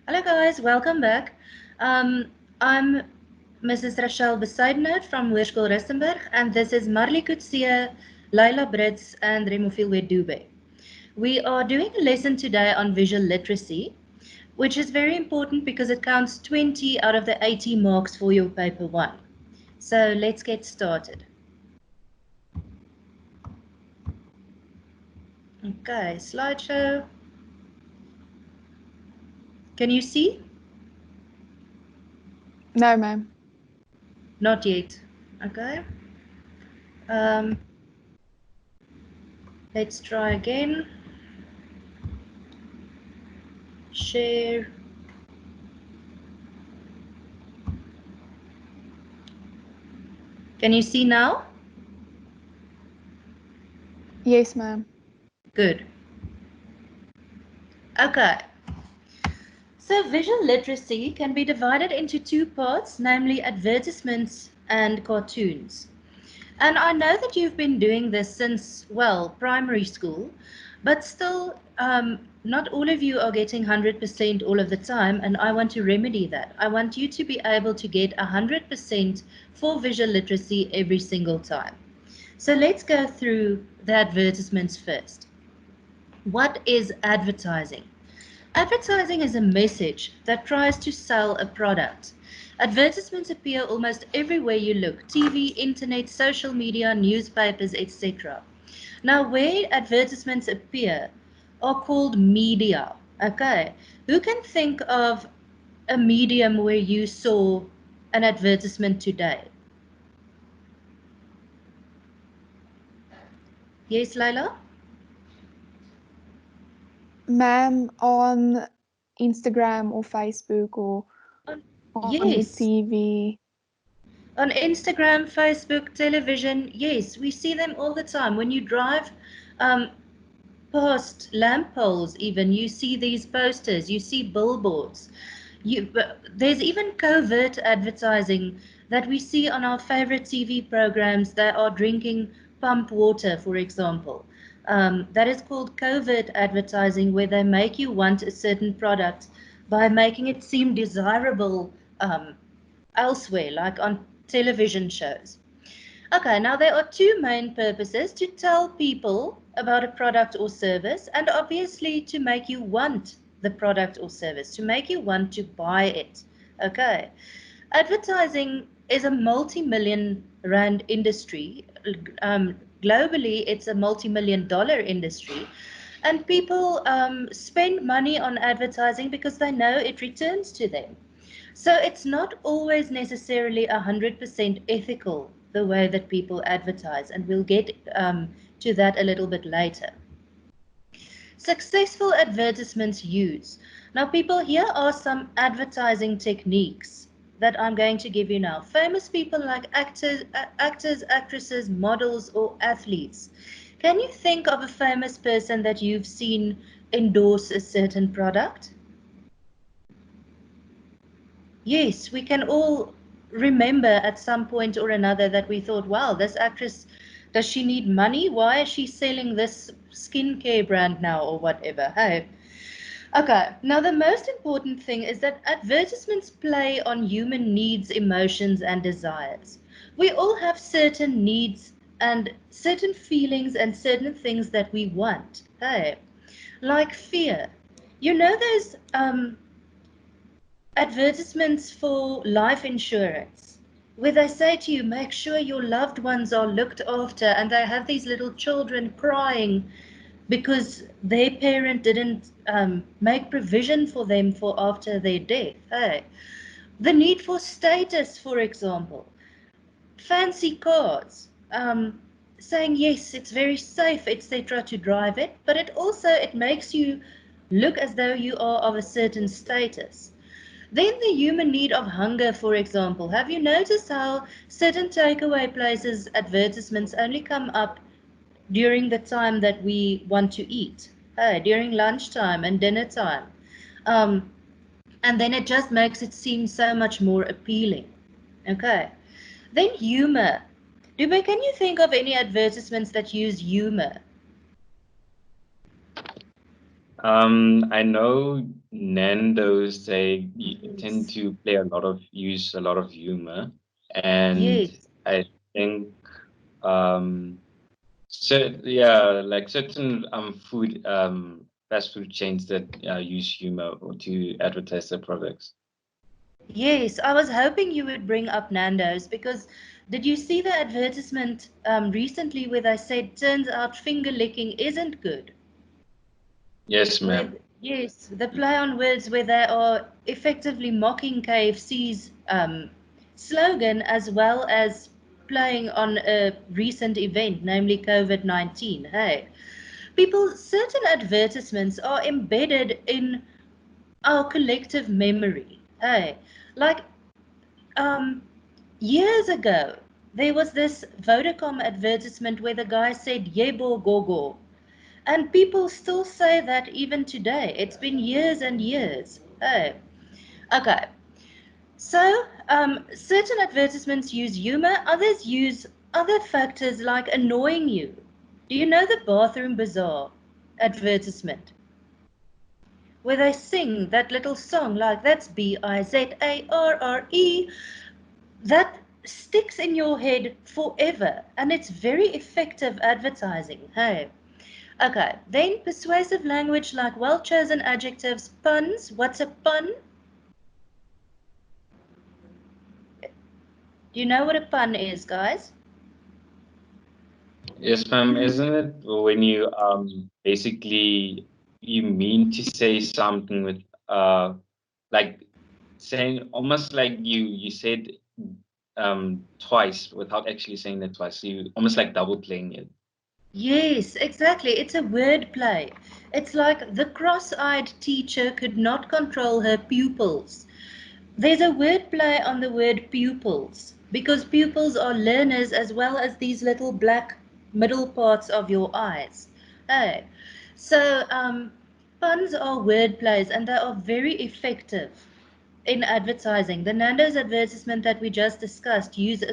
Hello guys, welcome back. I'm Mrs. Rachelle Bezuidenhout from Hoërskool Rustenburg, and this is Marley Coetzee, Laila Brits, and Remofilwe Dube. We are doing a lesson today on visual literacy, which is very important because it counts 20 out of the 80 marks for your paper 1. So let's get started. Okay, slideshow. Can you see? No, ma'am. Not yet. Okay. Let's try again. Share. Can you see now? Yes, ma'am. Good. Okay. So visual literacy can be divided into two parts, namely advertisements and cartoons. And I know that you've been doing this since, well, primary school, but still not all of you are getting 100% all of the time, and I want to remedy that. I want you to be able to get 100% for visual literacy every single time. So let's go through the advertisements first. What is advertising? Advertising is a message that tries to sell a product. Advertisements appear almost everywhere you look: TV, internet, social media, newspapers, etc. Now, where advertisements appear are called media. Okay, who can think of a medium where you saw an advertisement today? Yes, Laila? Ma'am, on Instagram or Facebook or on the Yes, TV. on Instagram, Facebook, television, yes, we see them all the time. When you drive past lamp poles, even, you see these posters, you see billboards. There's even covert advertising that we see on our favorite TV programs that are drinking pump water, for example. That is called covert advertising, where they make you want a certain product by making it seem desirable elsewhere, like on television shows. Okay, now there are two main purposes: to tell people about a product or service, and obviously to make you want the product or service, to make you want to buy it. Okay, advertising is a multi-million rand industry. Globally, it's a multi-million dollar industry. And people spend money on advertising because they know it returns to them. So it's not always necessarily 100% ethical, the way that people advertise, and we'll get to that a little bit later. Successful advertisements use. Now, people, here are some advertising techniques that I'm going to give you now. Famous people like actors, actresses, models, or athletes. Can you think of a famous person that you've seen endorse a certain product? Yes, we can all remember at some point or another that we thought, wow, this actress, does she need money? Why is she selling this skincare brand now or whatever? Hey. Okay, now the most important thing is that advertisements play on human needs, emotions, and desires. We all have certain needs and certain feelings and certain things that we want. Hey, like fear. You know, there's advertisements for life insurance where they say to you, make sure your loved ones are looked after, and they have these little children crying because their parent didn't make provision for them for after their death. Hey, the need for status, for example, fancy cars, saying yes, it's very safe, etc., to drive it, but it makes you look as though you are of a certain status. Then the human need of hunger, for example. Have you noticed how certain takeaway places advertisements only come up during the time that we want to eat, during lunchtime and dinner time? Um, and then it just makes it seem so much more appealing. Okay. Then humor. Dube, can you think of any advertisements that use humor? I know Nando's, they tend Yes. to use a lot of humor, and Yes. I think yeah, like certain food fast food chains that use humor to advertise their products. Yes, I was hoping you would bring up Nando's because did you see the advertisement recently where they said turns out finger licking isn't good? Yes, With ma'am. yes, the play on words where they are effectively mocking KFC's slogan as well as playing on a recent event, namely COVID-19. Hey, people, certain advertisements are embedded in our collective memory. Hey, like um, years ago, there was this Vodacom advertisement where the guy said "Yebo Gogo," and people still say that even today. It's been years and years. Oh, okay. So, certain advertisements use humor, others use other factors like annoying you. Do you know the Bathroom Bazaar advertisement? Where they sing that little song like that's Bizarre, that sticks in your head forever and it's very effective advertising. Hey. Okay, then persuasive language like well-chosen adjectives, puns. What's a pun? Do you know what a pun is, guys? Yes, ma'am. Isn't it when you basically you mean to say something with like saying almost like you said twice without actually saying it twice. So you almost like double playing it. Yes, exactly. It's a word play. It's like the cross-eyed teacher could not control her pupils. There's a word play on the word pupils because pupils are learners as well as these little black middle parts of your eyes. Hey, so puns are word plays and they are very effective in advertising. The Nando's advertisement that we just discussed used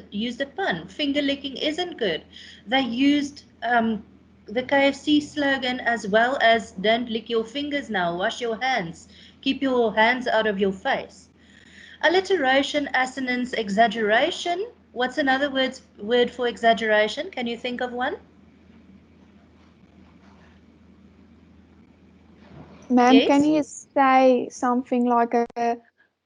a pun. Finger licking isn't good. They used the KFC slogan as well as don't lick your fingers now, wash your hands, keep your hands out of your face. Alliteration, assonance, exaggeration. What's another word for exaggeration? Can you think of one? Ma'am, can Yes? you say something like a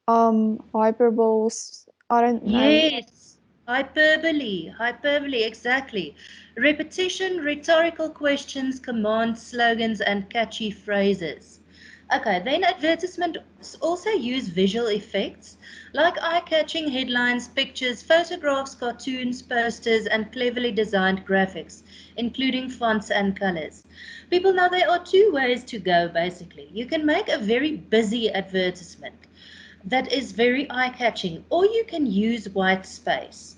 hyperboles? I don't know. Yes, hyperbole, exactly. Repetition, rhetorical questions, commands, slogans, and catchy phrases. Okay, then advertisements also use visual effects like eye-catching headlines, pictures, photographs, cartoons, posters, and cleverly designed graphics, including fonts and colors. People, now there are two ways to go basically. You can make a very busy advertisement that is very eye-catching, or you can use white space.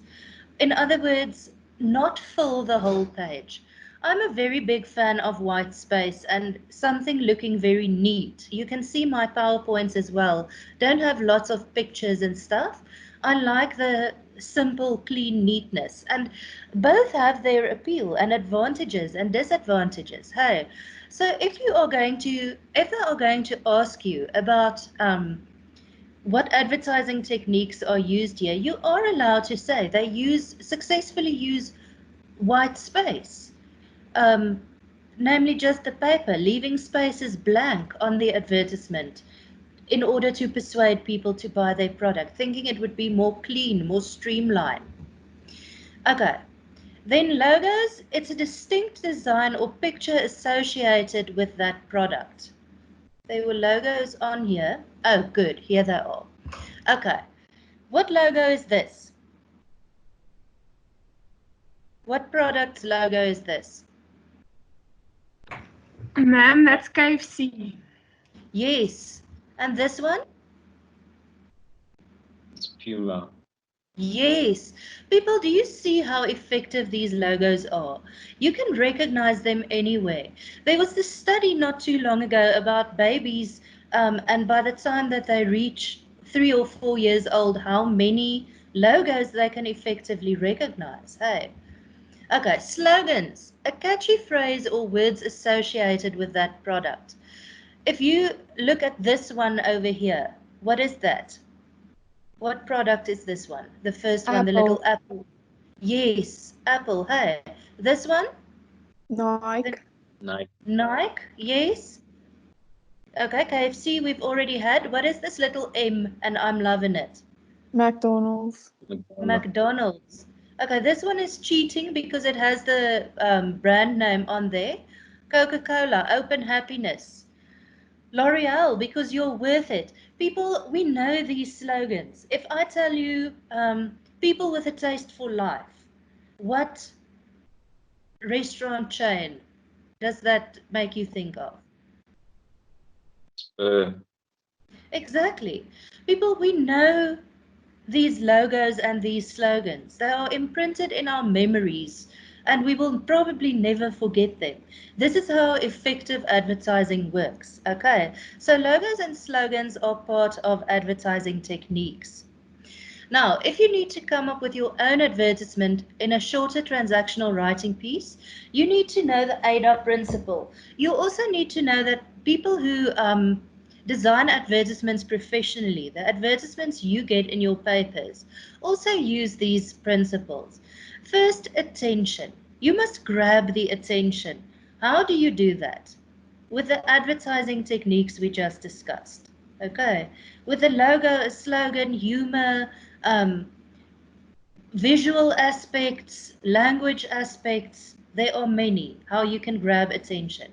In other words, not fill the whole page. I'm a very big fan of white space and something looking very neat. You can see my PowerPoints as well. Don't have lots of pictures and stuff. I like the simple, clean neatness. And both have their appeal and advantages and disadvantages. Hey, so if they are going to ask you about what advertising techniques are used here, you are allowed to say they successfully use white space, um, namely just the paper, leaving spaces blank on the advertisement in order to persuade people to buy their product, thinking it would be more clean, more streamlined. Okay, then logos, it's a distinct design or picture associated with that product. There were logos on here. Oh, good, here they are. Okay. What logo is this? What product's logo is this? Ma'am, that's KFC. Yes. And this one? It's Puma. Yes. People, do you see how effective these logos are? You can recognize them anywhere. There was this study not too long ago about babies, and by the time that they reach 3 or 4 years old, how many logos they can effectively recognize. Hey. Okay, slogans, a catchy phrase or words associated with that product. if you look at this one over here, what is that? What product is this one? The first one, the little apple. Yes, Apple. Hey, this one? Nike. Nike, yes. Okay, KFC we've already had. What is this little M and I'm loving it? McDonald's. McDonald's. Okay, this one is cheating because it has the brand name on there. Coca-Cola, open happiness. L'Oreal, because you're worth it. People, we know these slogans. If I tell you people with a taste for life, what restaurant chain does that make you think of? Exactly. People, we know these logos and these slogans. They are imprinted in our memories and we will probably never forget them. This is how effective advertising works. Okay, so logos and slogans are part of advertising techniques. Now, if you need to come up with your own advertisement in a shorter transactional writing piece, you need to know the ADA principle. You also need to know that people who design advertisements professionally, the advertisements you get in your papers, also use these principles. First, attention. You must grab the attention. How do you do that? With the advertising techniques we just discussed. Okay, with a logo, a slogan, humor, visual aspects, language aspects, there are many how you can grab attention.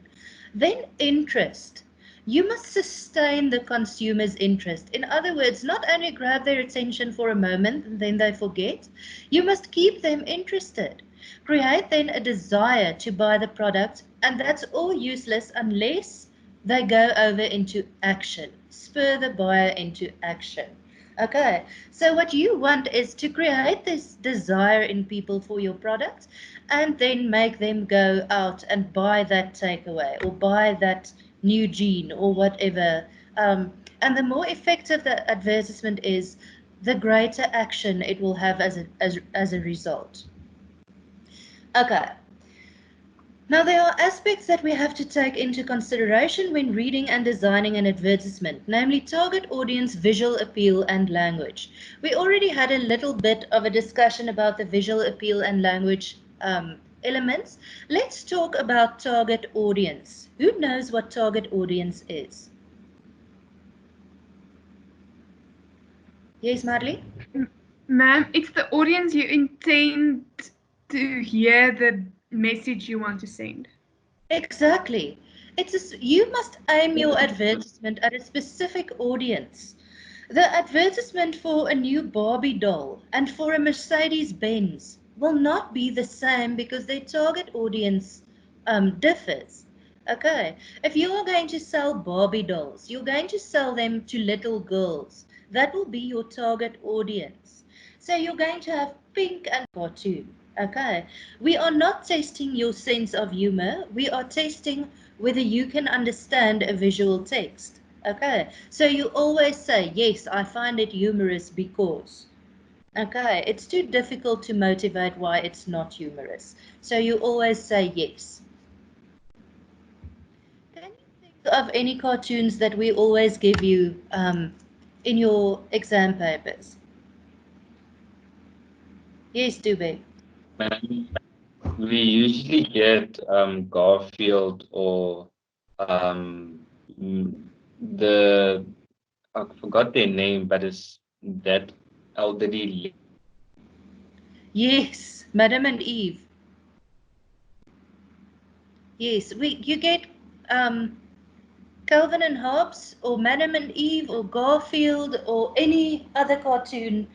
Then interest. You must sustain the consumer's interest. In other words, not only grab their attention for a moment and then they forget, you must keep them interested. Create then a desire to buy the product, and that's all useless unless they go over into action. Spur the buyer into action. Okay, so what you want is to create this desire in people for your product and then make them go out and buy that takeaway or buy that new jean or whatever. And the more effective the advertisement is, the greater action it will have as a result. Okay. Now, there are aspects that we have to take into consideration when reading and designing an advertisement, namely target audience, visual appeal, and language. We already had a little bit of a discussion about the visual appeal and language elements. Let's talk about target audience. Who knows what target audience is? Yes, Marley? Ma'am, it's the audience you intend to hear the message you want to send. Exactly. You must aim your advertisement at a specific audience. The advertisement for a new Barbie doll and for a Mercedes-Benz will not be the same because their target audience differs. Okay, if you are going to sell Barbie dolls, you're going to sell them to little girls. That will be your target audience. So you're going to have pink and cartoon. Okay, we are not testing your sense of humor. We are testing whether you can understand a visual text. Okay, so you always say, yes, I find it humorous because. Okay, it's too difficult to motivate why it's not humorous. So you always say yes. Can you think of any cartoons that we always give you in your exam papers? Yes, Dube. We usually get Garfield or the I forgot their name, but it's that elderly. Yes, Madam and Eve. Yes, you get Calvin and Hobbes or Madam and Eve or Garfield or any other cartoon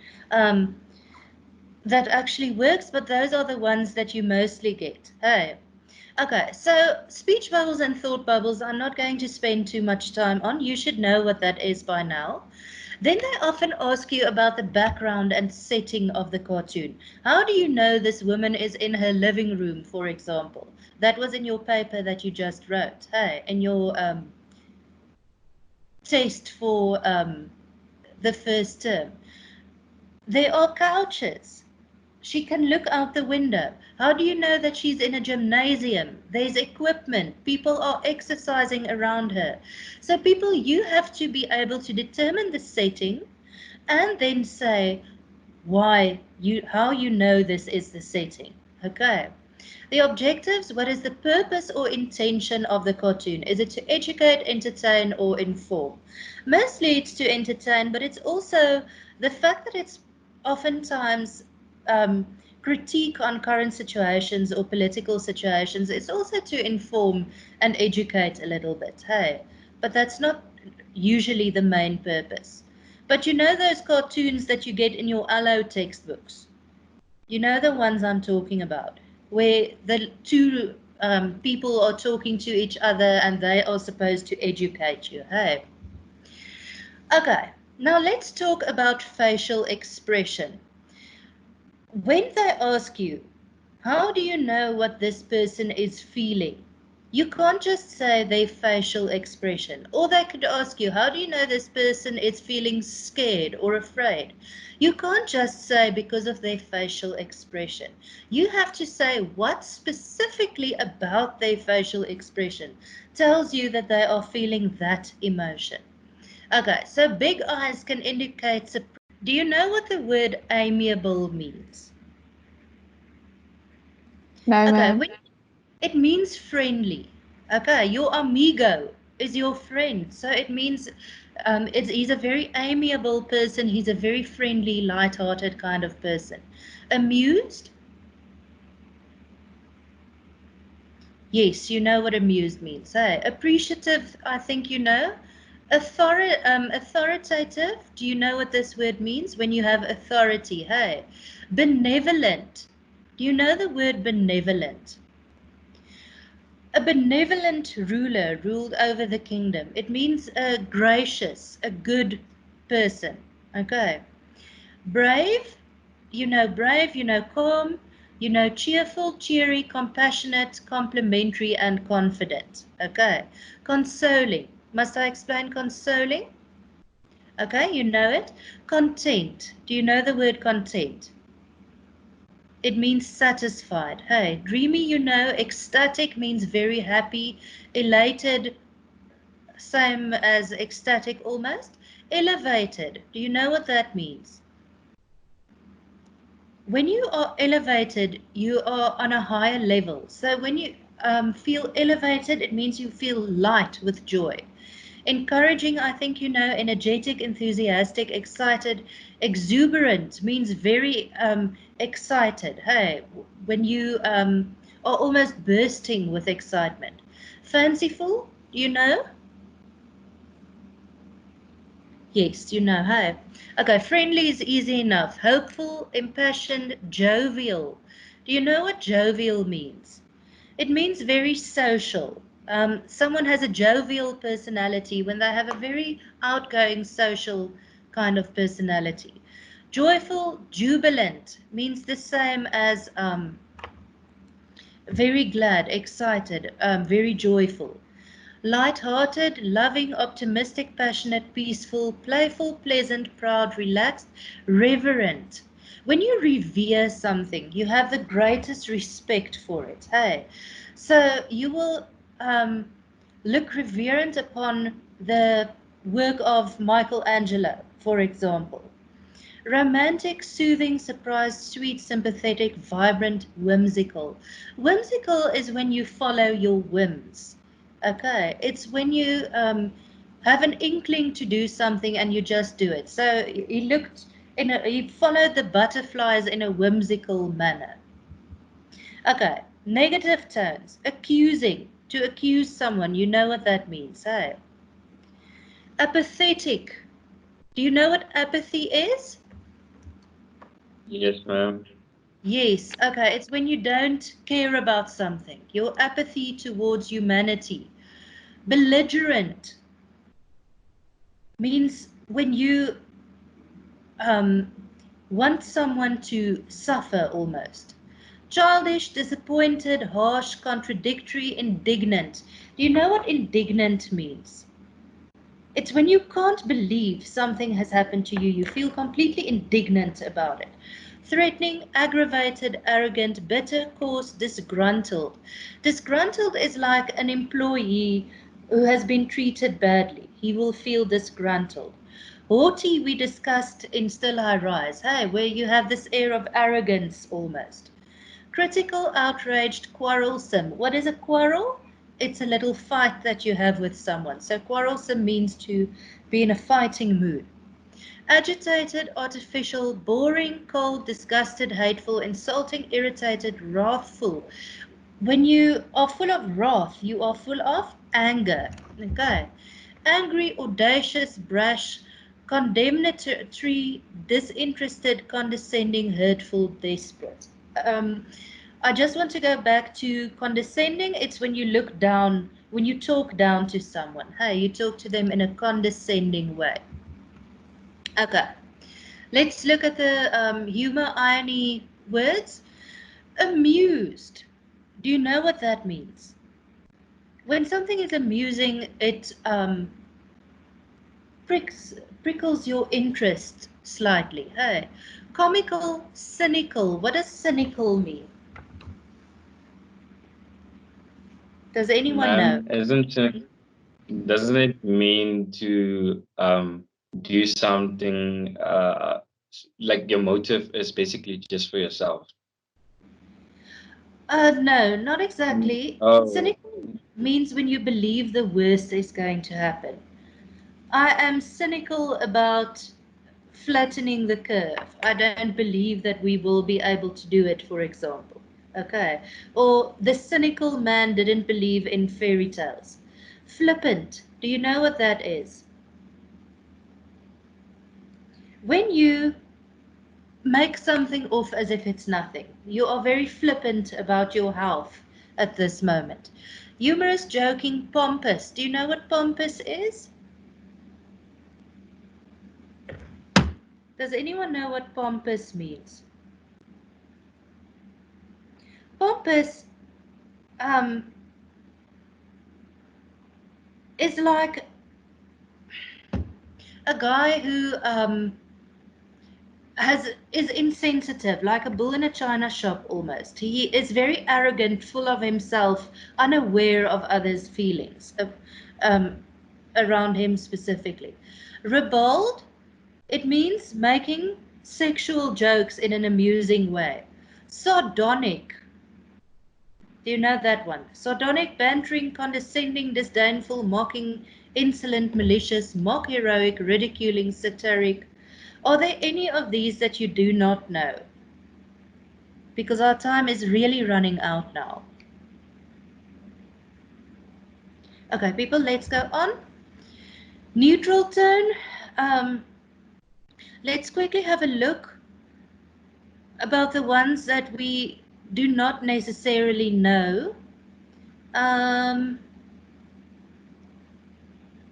that actually works, but those are the ones that you mostly get. Hey. Okay, so speech bubbles and thought bubbles I'm not going to spend too much time on. You should know what that is by now. Then they often ask you about the background and setting of the cartoon. How do you know this woman is in her living room, for example? That was in your paper that you just wrote. Hey, in your test for the first term. There are couches. She can look out the window. How do you know that she's in a gymnasium? There's equipment. People are exercising around her. So people, you have to be able to determine the setting and then say how you know this is the setting. Okay. The objectives, what is the purpose or intention of the cartoon? Is it to educate, entertain, or inform? Mostly it's to entertain, but it's also the fact that it's oftentimes critique on current situations or political situations. It's also to inform and educate a little bit, hey? But that's not usually the main purpose. But you know those cartoons that you get in your allo textbooks? You know the ones I'm talking about, where the two people are talking to each other and they are supposed to educate you, hey? Okay, now let's talk about facial expression. When they ask you, how do you know what this person is feeling? You can't just say their facial expression. Or they could ask you, how do you know this person is feeling scared or afraid? You can't just say because of their facial expression. You have to say what specifically about their facial expression tells you that they are feeling that emotion. Okay, so big eyes can indicate surprise. Do you know what the word amiable means? No, Okay, ma'am. it means friendly. Okay, your amigo is your friend. So it means he's a very amiable person. He's a very friendly, light-hearted kind of person. Amused? Yes, you know what amused means. Hey, appreciative, I think you know. Authoritative, do you know what this word means? When you have authority, hey. Benevolent, do you know the word benevolent? A benevolent ruler ruled over the kingdom. It means a gracious, a good person. Okay. Brave, you know calm, you know cheerful, cheery, compassionate, complimentary, and confident. Okay. Consoling. Must I explain consoling? Okay, you know it. Content. Do you know the word content? It means satisfied. Hey, dreamy, you know. Ecstatic means very happy. Elated, same as ecstatic almost. Elevated, do you know what that means? When you are elevated, you are on a higher level. So when you feel elevated, it means you feel light with joy. Encouraging, I think you know, energetic, enthusiastic, excited. Exuberant means very excited. Hey, when you are almost bursting with excitement. Fanciful, do you know? Yes, you know, hey. Okay, friendly is easy enough. Hopeful, impassioned, jovial. Do you know what jovial means? It means very social. Someone has a jovial personality when they have a very outgoing social kind of personality. Joyful, jubilant means the same as very glad, excited, very joyful. Light-hearted, loving, optimistic, passionate, peaceful, playful, pleasant, proud, relaxed, reverent. When you revere something, you have the greatest respect for it. Hey, so you will look reverent upon the work of Michelangelo, for example. Romantic, soothing, surprised, sweet, sympathetic, vibrant, whimsical. Whimsical is when you follow your whims. Okay, it's when you have an inkling to do something and you just do it. So he followed the butterflies in a whimsical manner. Okay, negative tones. Accusing, to accuse someone, you know what that means, hey? Apathetic. Do you know what apathy is? Yes, ma'am. Yes, okay, it's when you don't care about something, your apathy towards humanity. Belligerent means when you want someone to suffer almost. Childish, disappointed, harsh, contradictory, indignant. Do you know what indignant means? It's when you can't believe something has happened to you. You feel completely indignant about it. Threatening, aggravated, arrogant, bitter, coarse, disgruntled. Disgruntled is like an employee who has been treated badly. He will feel disgruntled. Haughty, we discussed in Still I Rise, hey, where you have this air of arrogance almost. Critical, outraged, quarrelsome. What is a quarrel? It's a little fight that you have with someone. So quarrelsome means to be in a fighting mood. Agitated, artificial, boring, cold, disgusted, hateful, insulting, irritated, wrathful. When you are full of wrath, you are full of anger. Okay. Angry, audacious, brash, condemnatory, disinterested, condescending, hurtful, desperate. I just want to go back to condescending. It's when you look down, when you talk down to someone. Hey, you talk to them in a condescending way. Okay, let's look at the humor, irony words. Amused. Do you know what that means? When something is amusing, it prickles your interest slightly. Hey, comical, cynical. What does cynical mean? Does anyone know? Doesn't it mean to do something like your motive is basically just for yourself? No, not exactly. Oh. Cynical means when you believe the worst is going to happen. I am cynical about flattening the curve. I don't believe that we will be able to do it, for example. Okay. Or the cynical man didn't believe in fairy tales. Flippant. Do you know what that is? When you make something off as if it's nothing. You are very flippant about your health at this moment. Humorous, joking, pompous. Do you know what pompous is? Does anyone know what pompous means? Pompous is like a guy who is insensitive, like a bull in a china shop almost. He is very arrogant, full of himself, unaware of others' feelings around him specifically. Ribald, it means making sexual jokes in an amusing way. Sardonic, do you know that one? Sardonic, bantering, condescending, disdainful, mocking, insolent, malicious, mock heroic, ridiculing, satiric. Are there any of these that you do not know? Because our time is really running out now. Okay, people, let's go on. Neutral tone. Let's quickly have a look about the ones that we do not necessarily know.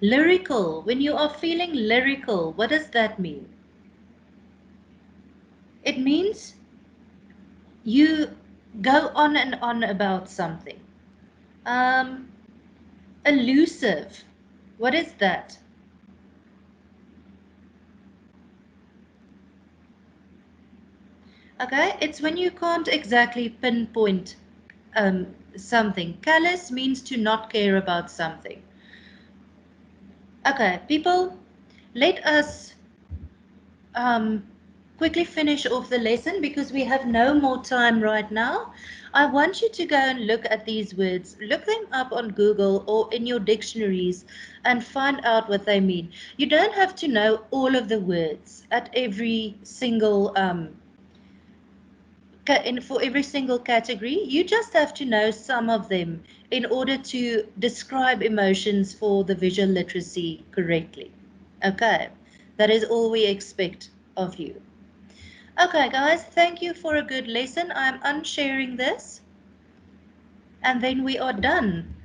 Lyrical. When you are feeling lyrical, what does that mean? It means you go on and on about something. Elusive. What is that? Okay, it's when you can't exactly pinpoint something. Callous means to not care about something. Okay, people, let us quickly finish off the lesson because we have no more time right now. I want you to go and look at these words. Look them up on Google or in your dictionaries and find out what they mean. You don't have to know all of the words at every single for every single category. You just have to know some of them in order to describe emotions for the visual literacy correctly. Okay, that is all we expect of you. Okay, guys, thank you for a good lesson. I'm unsharing this, and then we are done.